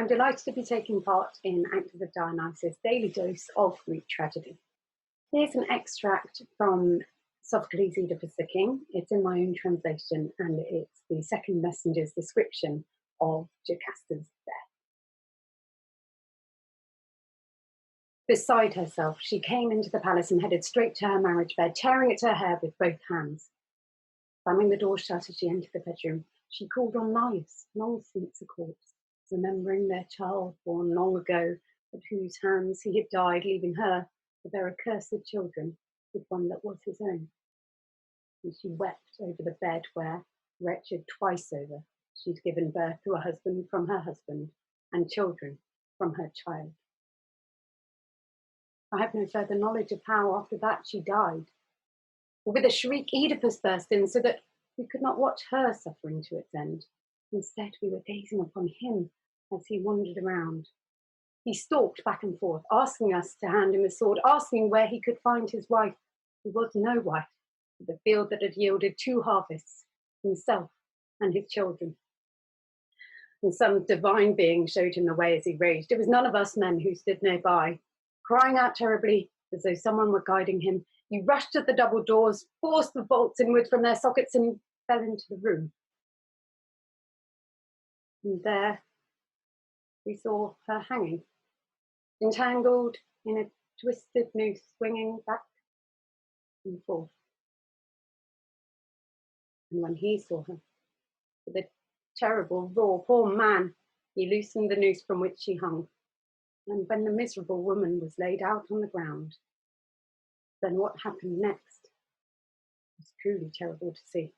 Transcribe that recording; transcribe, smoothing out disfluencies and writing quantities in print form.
I'm delighted to be taking part in Actors of Dionysus' daily dose of Greek tragedy. Here's an extract from Sophocles Oedipus the King. It's in my own translation, and it's the second messenger's description of Jocasta's death. Beside herself, she came into the palace and headed straight to her marriage bed, tearing at her hair with both hands. Slamming the door shut as she entered the bedroom, she called on Laius, long since a corpse, remembering their child born long ago, at whose hands he had died, leaving her with their accursed children, with one that was his own. And she wept over the bed where, wretched twice over, she'd given birth to a husband from her husband, and children from her child. I have no further knowledge of how after that she died. With a shriek, Oedipus burst in, so that we could not watch her suffering to its end. Instead, we were gazing upon him as he wandered around. He stalked back and forth, asking us to hand him a sword, asking where he could find his wife, who was no wife, but the field that had yielded 2 harvests, himself and his children. And some divine being showed him the way as he raged. It was none of us men who stood nearby. Crying out terribly, as though someone were guiding him, he rushed at the double doors, forced the bolts inward from their sockets, and fell into the room. And there we saw her hanging, entangled in a twisted noose, swinging back and forth. And when he saw her, with a terrible roar, poor man, he loosened the noose from which she hung. And when the miserable woman was laid out on the ground, then what happened next was truly terrible to see.